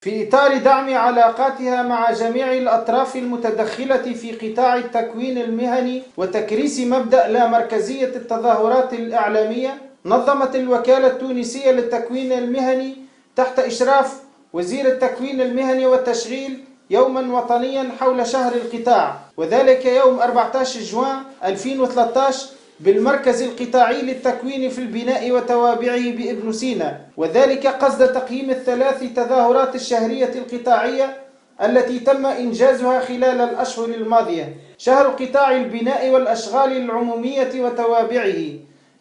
في إطار دعم علاقاتها مع جميع الأطراف المتدخلة في قطاع التكوين المهني وتكريس مبدأ لا مركزية التظاهرات الإعلامية، نظمت الوكالة التونسية للتكوين المهني تحت إشراف وزير التكوين المهني والتشغيل يوما وطنيا حول شهر القطاع، وذلك يوم 14 جوان 2013 بالمركز القطاعي للتكوين في البناء وتوابعه بابن سينا، وذلك قصد تقييم الثلاث تظاهرات الشهرية القطاعية التي تم إنجازها خلال الأشهر الماضية: شهر قطاع البناء والأشغال العمومية وتوابعه،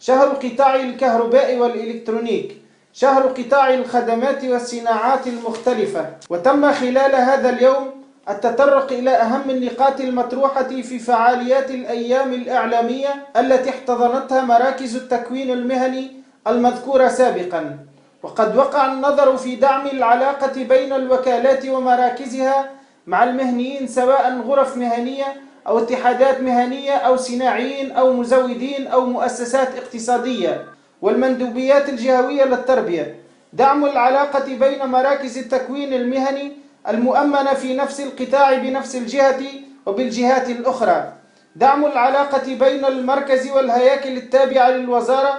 شهر قطاع الكهرباء والإلكترونيك، شهر قطاع الخدمات والصناعات المختلفة. وتم خلال هذا اليوم التطرق إلى أهم النقاط المطروحة في فعاليات الأيام الإعلامية التي احتضنتها مراكز التكوين المهني المذكورة سابقا، وقد وقع النظر في دعم العلاقة بين الوكالات ومراكزها مع المهنيين، سواء غرف مهنية أو اتحادات مهنية أو صناعيين أو مزودين أو مؤسسات اقتصادية والمندوبيات الجهوية للتربية. دعم العلاقة بين مراكز التكوين المهني المؤمنة في نفس القطاع بنفس الجهة وبالجهات الأخرى. دعم العلاقة بين المركز والهياكل التابعة للوزارة،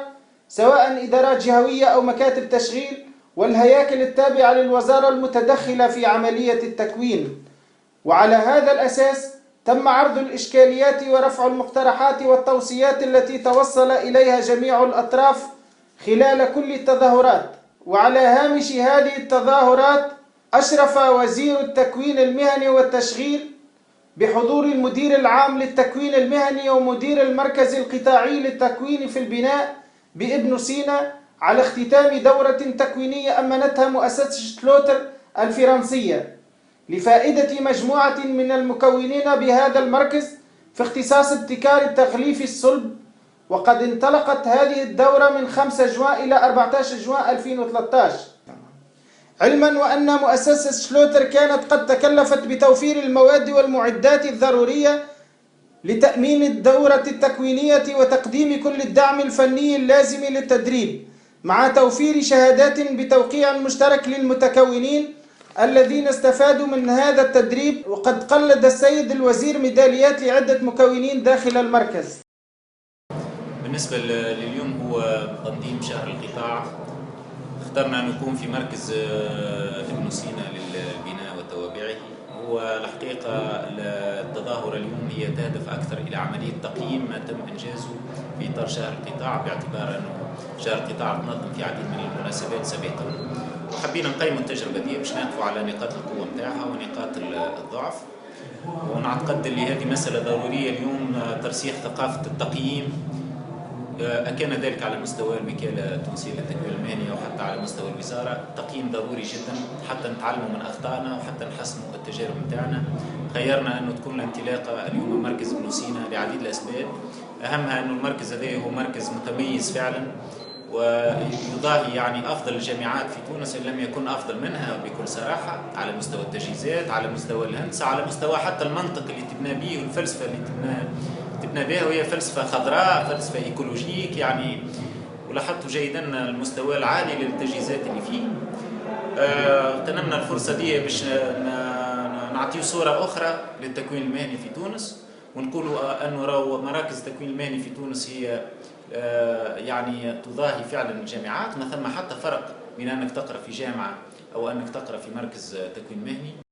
سواء إدارات جهوية أو مكاتب تشغيل، والهياكل التابعة للوزارة المتدخلة في عملية التكوين. وعلى هذا الأساس تم عرض الإشكاليات ورفع المقترحات والتوصيات التي توصل إليها جميع الأطراف خلال كل التظاهرات. وعلى هامش هذه التظاهرات أشرف وزير التكوين المهني والتشغيل بحضور المدير العام للتكوين المهني ومدير المركز القطاعي للتكوين في البناء بابن سينا على اختتام دورة تكوينية أمنتها مؤسسة شلوتر الفرنسية لفائدة مجموعة من المكونين بهذا المركز في اختصاص ابتكار التغليف الصلب. وقد انطلقت هذه الدورة من 5 جوان إلى 14 جوان 2013، علما وأن مؤسسة شلوتر كانت قد تكلفت بتوفير المواد والمعدات الضرورية لتأمين الدورة التكوينية وتقديم كل الدعم الفني اللازم للتدريب، مع توفير شهادات بتوقيع مشترك للمتكونين الذين استفادوا من هذا التدريب. وقد قلد السيد الوزير ميداليات لعدة مكونين داخل المركز. بالنسبة لليوم هو تنظيم شهر القطاع، اخترنا أن نكون في مركز ابن سينا للبناء وتوابعه. هو الحقيقة التظاهرة اليوم هي تهدف أكثر إلى عملية تقييم ما تم إنجازه في إطار شهر القطاع، باعتبار أنه شهر القطاع تنظم في عديد من المناسبات سابقا، وحبينا نقيموا التجربة دي باش نقفوا على نقاط القوة متاعها ونقاط الضعف. ونعتقد اللي هذه مسألة ضرورية اليوم، ترسيخ ثقافة التقييم، أكان ذلك على مستوى الوكالة التونسية للتكوين المهني أو حتى على مستوى الوزارة. تقييم ضروري جدا حتى نتعلموا من أخطائنا وحتى نحسنوا التجارب متاعنا. خيرنا أنه تكون الانطلاقة اليوم مركز ابن سينا لعديد الأسباب، أهمها أنه المركز هذا هو مركز متميز فعلا، ويضاهي يعني أفضل الجامعات في تونس إن لم يكن أفضل منها بكل صراحة، على مستوى التجهيزات، على مستوى الهندسة، على مستوى حتى المنطق اللي تبنى به والفلسفة اللي تبنى بها، وهي فلسفة خضراء، فلسفة إيكولوجيك يعني. ولاحظتوا جيدا المستوى العالي للتجهيزات اللي فيه. اغتنمنا الفرصة دي باش نعطيه صورة أخرى للتكوين المهني في تونس، ونقولوا أنه راهو مراكز التكوين المهني في تونس هي يعني تضاهي فعلا الجامعات، ما ثم حتى فرق بين أنك تقرأ في جامعة أو أنك تقرأ في مركز تكوين مهني.